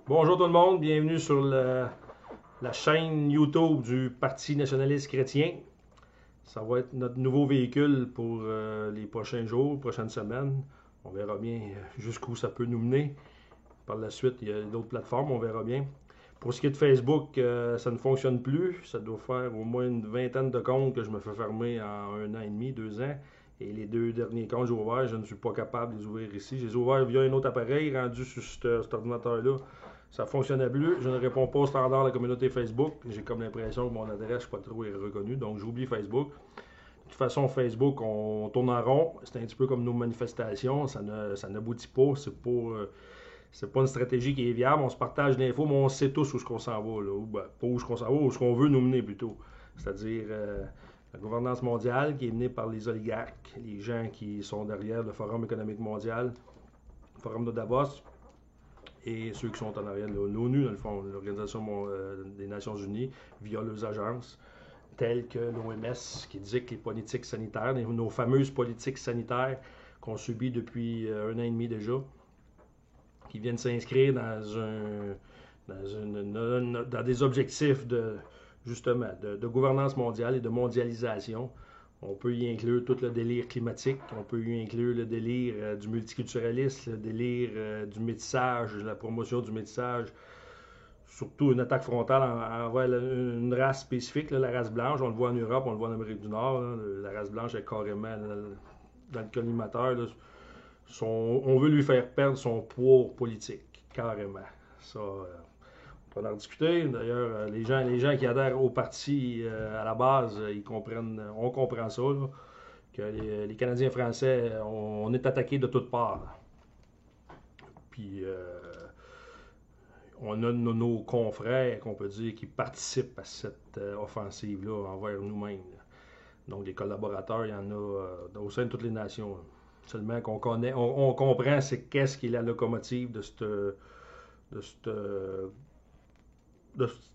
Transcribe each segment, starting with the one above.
Bonjour tout le monde, bienvenue sur la chaîne YouTube du Parti nationaliste chrétien. Ça va être notre nouveau véhicule pour les prochains jours, prochaines semaines. On verra bien jusqu'où ça peut nous mener. Par la suite, il y a d'autres plateformes, on verra bien. Pour ce qui est de Facebook, ça ne fonctionne plus. Ça doit faire au moins une vingtaine de comptes que je me fais fermer en 1 an et demi, 2 ans. Et les deux derniers comptes que j'ai ouverts, je ne suis pas capable de les ouvrir ici. Je les ai ouverts via un autre appareil rendu sur cet ordinateur-là. Ça ne fonctionnait plus. Je ne réponds pas au standard de la communauté Facebook. J'ai comme l'impression que mon adresse, je ne sais pas trop, est reconnue. Donc, j'oublie Facebook. De toute façon, Facebook, on tourne en rond. C'est un petit peu comme nos manifestations. Ça n'aboutit pas. C'est pas une stratégie qui est viable. On se partage l'info, mais on sait tous où est-ce qu'on s'en va. Là. Ou, ben, pas où est-ce qu'on s'en va, où est-ce qu'on veut nous mener plutôt. C'est-à-dire la gouvernance mondiale qui est menée par les oligarques, les gens qui sont derrière le Forum économique mondial, le Forum de Davos, et ceux qui sont en arrière de l'ONU, dans le fond, l'Organisation des Nations Unies, via leurs agences, telles que l'OMS, qui dit que les politiques sanitaires, nos fameuses politiques sanitaires qu'on subit depuis 1 an et demi déjà, qui viennent s'inscrire dans des objectifs justement de gouvernance mondiale et de mondialisation. On peut y inclure tout le délire climatique, on peut y inclure le délire du multiculturalisme, le délire du métissage, la promotion du métissage, surtout une attaque frontale envers une race spécifique, là, la race blanche. On le voit en Europe, on le voit en Amérique du Nord. Là, la race blanche est carrément dans le collimateur. Là, on veut lui faire perdre son poids politique, carrément. Ça, on peut en discuter. D'ailleurs, les gens qui adhèrent au parti à la base, on comprend ça, là, que les Canadiens français, on est attaqué de toutes parts. Puis, on a nos confrères, qu'on peut dire, qui participent à cette offensive-là envers nous-mêmes. Donc, des collaborateurs, il y en a au sein de toutes les nations. Seulement qu'on connaît, on comprend c'est qu'est-ce qui est la locomotive de, cette, de,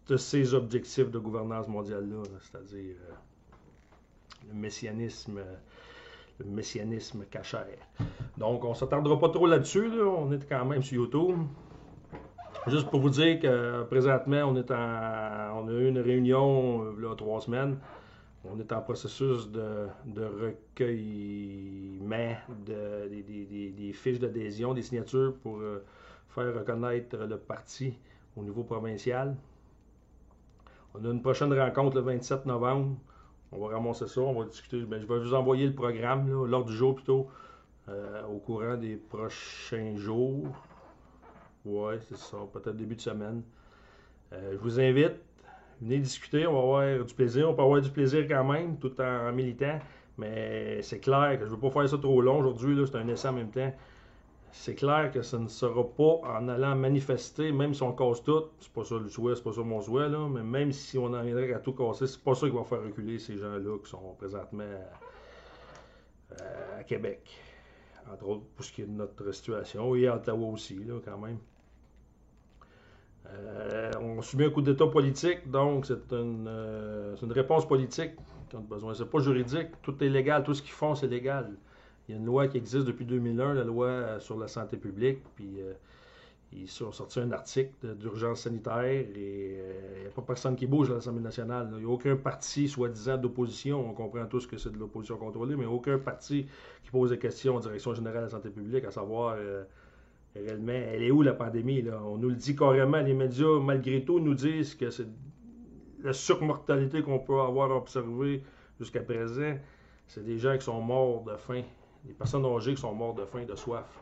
de ces objectifs de gouvernance mondiale-là, c'est-à-dire le messianisme cachère. Donc, on ne s'attardera pas trop là-dessus, là. On est quand même sur YouTube. Juste pour vous dire que présentement, on a eu une réunion là, 3 semaines. On est en processus de recueillement des fiches d'adhésion, des signatures pour faire reconnaître le parti au niveau provincial. On a une prochaine rencontre le 27 novembre. On va ramasser ça, on va discuter. Ben, je vais vous envoyer le programme, l'ordre du jour plutôt, au courant des prochains jours. Ouais, c'est ça, peut-être début de semaine. Je vous invite, venez discuter, on va avoir du plaisir. On peut avoir du plaisir quand même, tout en militant. Mais c'est clair que je ne veux pas faire ça trop long aujourd'hui, c'est un essai en même temps. C'est clair que ça ne sera pas en allant manifester, même si on casse tout, c'est pas ça le souhait, c'est pas ça mon souhait, là, mais même si on en viendrait à tout casser, c'est pas ça qui va faire reculer ces gens-là qui sont présentement à Québec. Entre autres, pour ce qui est de notre situation, et à Ottawa aussi, là, quand même. On subit un coup d'État politique, donc c'est une réponse politique qu'on a besoin. C'est pas juridique, tout est légal, tout ce qu'ils font, c'est légal. Il y a une loi qui existe depuis 2001, la loi sur la santé publique, puis ils ont sorti un article d'urgence sanitaire et il n'y a pas personne qui bouge à l'Assemblée nationale. Il n'y a aucun parti, soi-disant, d'opposition. On comprend tous que c'est de l'opposition contrôlée, mais aucun parti qui pose des questions en direction générale de la santé publique, à savoir réellement, elle est où la pandémie? Là? On nous le dit carrément, les médias, malgré tout, nous disent que c'est la surmortalité qu'on peut avoir observée jusqu'à présent. C'est des gens qui sont morts de faim, des personnes âgées qui sont mortes de faim, de soif,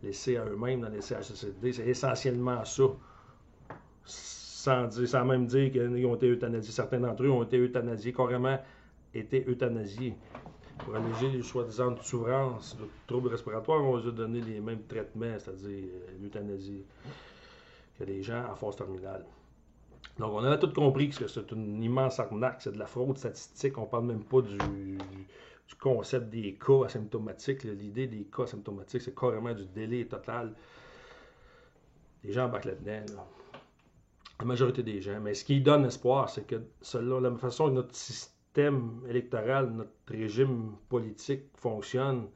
laissées à eux-mêmes dans les CHSLD. C'est essentiellement ça. Sans même dire qu'ils ont été euthanasiés. Certains d'entre eux ont été euthanasiés, carrément été euthanasiés. Pour alléger les soi-disant souffrances de troubles respiratoires, on va donner les mêmes traitements, c'est-à-dire l'euthanasie, que les gens en phase terminale. Donc, on avait tout compris que c'est une immense arnaque, c'est de la fraude statistique. On ne parle même pas du concept des cas asymptomatiques. L'idée des cas asymptomatiques, c'est carrément du délai total. Les gens embarquent là-dedans. Là. La majorité des gens. Mais ce qui donne espoir, c'est que selon la façon dont notre système électoral, notre régime politique fonctionne,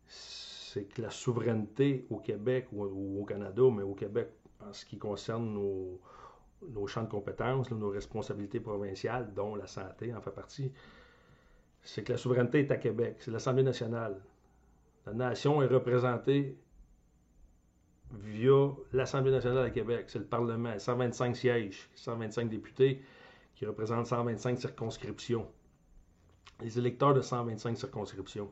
c'est que la souveraineté au Québec ou au Canada, mais au Québec en ce qui concerne nos champs de compétences, nos responsabilités provinciales, dont la santé en fait partie, c'est que la souveraineté est à Québec, c'est l'Assemblée nationale. La nation est représentée via l'Assemblée nationale à Québec, c'est le Parlement, 125 sièges, 125 députés qui représentent 125 circonscriptions. Les électeurs de 125 circonscriptions.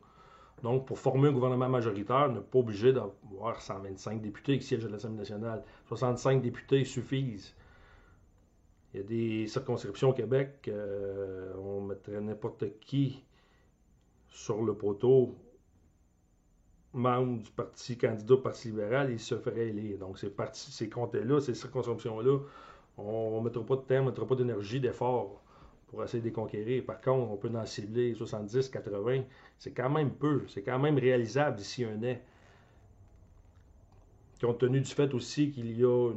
Donc, pour former un gouvernement majoritaire, on n'est pas obligé d'avoir 125 députés qui siègent à l'Assemblée nationale. 65 députés suffisent. Il y a des circonscriptions au Québec, on mettrait n'importe qui sur le poteau, membre du parti candidat au Parti libéral, il se ferait élire. Donc, ces comtés-là, ces circonscriptions-là, on ne mettra pas de temps, on ne mettra pas d'énergie, d'effort pour essayer de les conquérir. Par contre, on peut en cibler 70, 80. C'est quand même peu. C'est quand même réalisable d'ici un an. Compte tenu du fait aussi qu'il y a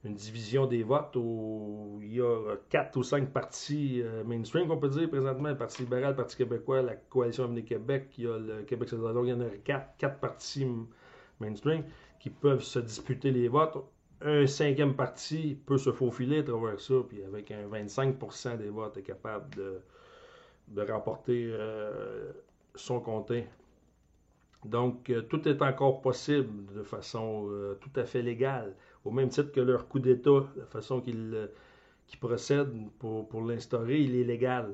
une division des votes où il y a 4 ou 5 partis mainstream, qu'on peut dire présentement, le Parti libéral, le Parti québécois, la Coalition Avenir Québec, il y a le Québec solidaire. Donc, il y en a 4 partis mainstream qui peuvent se disputer les votes. Un 5e parti peut se faufiler à travers ça, puis avec un 25% des votes est capable de remporter son comté. Donc, tout est encore possible de façon tout à fait légale, au même titre que leur coup d'État, la façon qu'ils procèdent pour l'instaurer, il est légal.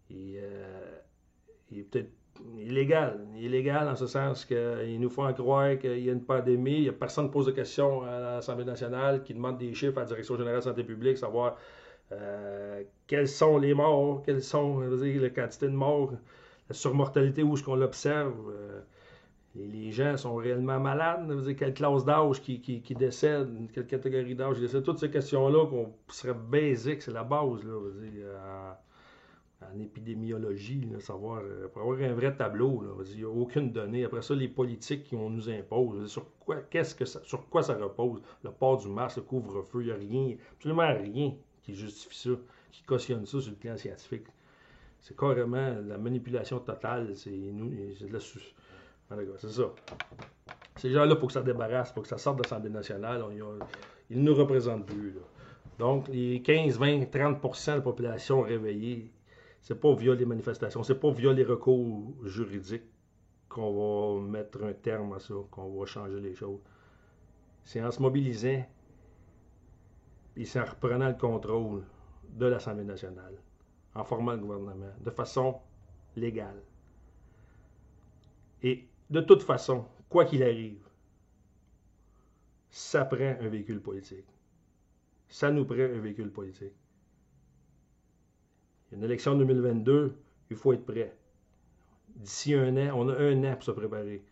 Il est peut-être illégal. Il est illégal en ce sens qu'il nous font croire qu'il y a une pandémie. Il n'y a personne qui pose de questions à l'Assemblée nationale, qui demande des chiffres à la Direction générale de la santé publique, savoir quels sont les morts, quelles sont la quantité de morts, la surmortalité, où est-ce qu'on l'observe. Les gens sont réellement malades, quelle classe d'âge qui décède, quelle catégorie d'âge qui décède. Toutes ces questions-là qu'on serait basiques, c'est la base là, en épidémiologie, là, savoir, pour avoir un vrai tableau, il n'y a aucune donnée. Après ça, les politiques qu'on nous impose, sur quoi ça repose? Le port du masque, le couvre-feu, il n'y a rien, absolument rien qui justifie ça, qui cautionne ça sur le plan scientifique. C'est carrément la manipulation totale, c'est de la... C'est ça. Ces gens-là, il faut que ça débarrasse, pour que ça sorte de l'Assemblée nationale, ils ne nous représentent plus. Là. Donc, les 15, 20, 30% de la population réveillée, c'est pas via les manifestations, c'est pas via les recours juridiques qu'on va mettre un terme à ça, qu'on va changer les choses. C'est en se mobilisant et c'est en reprenant le contrôle de l'Assemblée nationale, en formant le gouvernement, de façon légale. Et de toute façon, quoi qu'il arrive, ça prend un véhicule politique. Ça nous prend un véhicule politique. Il y a une élection en 2022, il faut être prêt. D'ici un an, on a un an pour se préparer.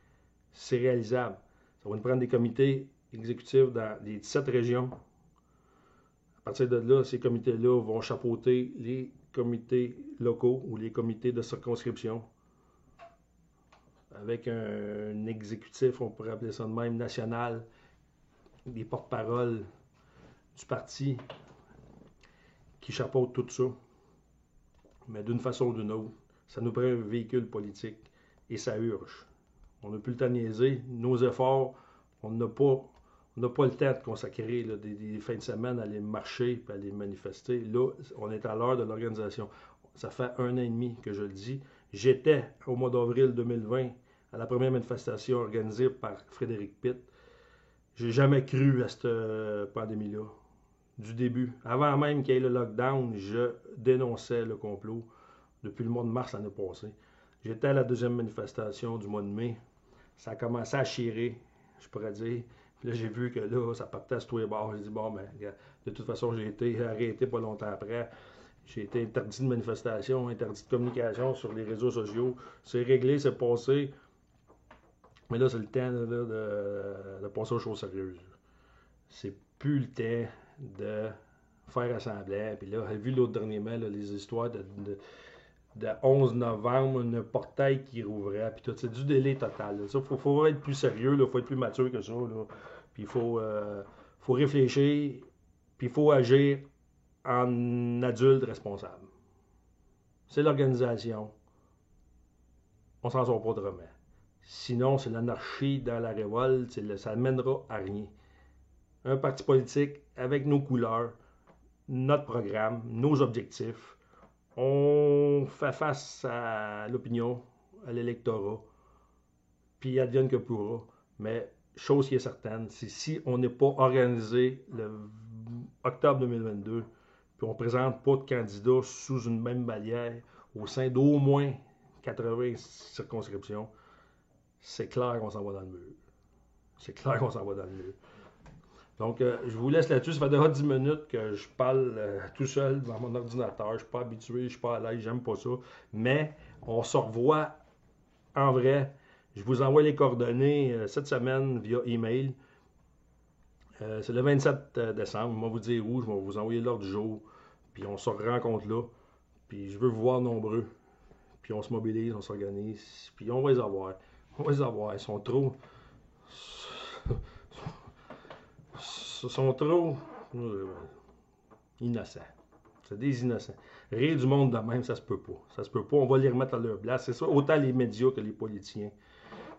C'est réalisable. Ça va nous prendre des comités exécutifs dans les 17 régions. À partir de là, ces comités-là vont chapeauter les comités locaux ou les comités de circonscription. Avec un exécutif, on pourrait appeler ça de même, national, des porte-paroles du parti qui chapeautent tout ça. Mais d'une façon ou d'une autre, ça nous prend un véhicule politique et ça urge. On n'a plus le temps de niaiser. Nos efforts, on n'a pas le temps de consacrer là, des fins de semaine à aller marcher et à aller manifester. Là, on est à l'heure de l'organisation. Ça fait 1 an et demi que je le dis. J'étais au mois d'avril 2020 à la première manifestation organisée par Frédéric Pitt. J'ai jamais cru à cette pandémie-là. Du début. Avant même qu'il y ait le lockdown, je dénonçais le complot depuis le mois de mars l'année passée. J'étais à la 2e manifestation du mois de mai. Ça a commencé à chirer, je pourrais dire. Puis là, j'ai vu que là, ça partait à tous les bords. J'ai dit, bon, ben, de toute façon, j'ai été arrêté pas longtemps après. J'ai été interdit de manifestation, interdit de communication sur les réseaux sociaux. C'est réglé, c'est passé. Mais là, c'est le temps de passer aux choses sérieuses. C'est plus le temps de faire assemblant. Puis là, vu l'autre dernièrement, là, les histoires de 11 novembre, un portail qui rouvrait, puis tout, c'est du délai total. Il faut être plus sérieux, il faut être plus mature que ça. Là. Puis il faut réfléchir, puis il faut agir en adulte responsable. C'est l'organisation. On s'en sort pas autrement. Sinon, c'est l'anarchie dans la révolte, ça ne mènera à rien. Un parti politique avec nos couleurs, notre programme, nos objectifs. On fait face à l'opinion, à l'électorat, puis advienne que pourra. Mais chose qui est certaine, c'est si on n'est pas organisé le octobre 2022, puis on ne présente pas de candidats sous une même bannière au sein d'au moins 80 circonscriptions, c'est clair qu'on s'en va dans le mur. C'est clair qu'on s'en va dans le mur. Donc, je vous laisse là-dessus. Ça fait déjà 10 minutes que je parle tout seul devant mon ordinateur. Je ne suis pas habitué, je ne suis pas à l'aise, j'aime pas ça. Mais on se revoit en vrai. Je vous envoie les coordonnées cette semaine via email. C'est le 27 décembre. Je vais vous dire où. Je vais vous envoyer l'heure du jour. Puis on se rencontre là. Puis je veux vous voir nombreux. Puis on se mobilise, on s'organise. Puis on va les avoir. On va les avoir. Ils sont trop. Sont trop innocents. C'est des innocents. Rire du monde de même, ça se peut pas. Ça se peut pas. On va les remettre à leur place. C'est ça, autant les médias que les politiciens.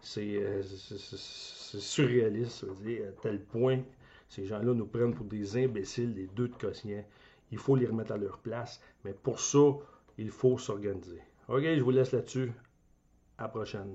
C'est surréaliste, je veux dire, à tel point, ces gens-là nous prennent pour des imbéciles, les deux de quotient. Il faut les remettre à leur place. Mais pour ça, il faut s'organiser. OK, je vous laisse là-dessus. À la prochaine.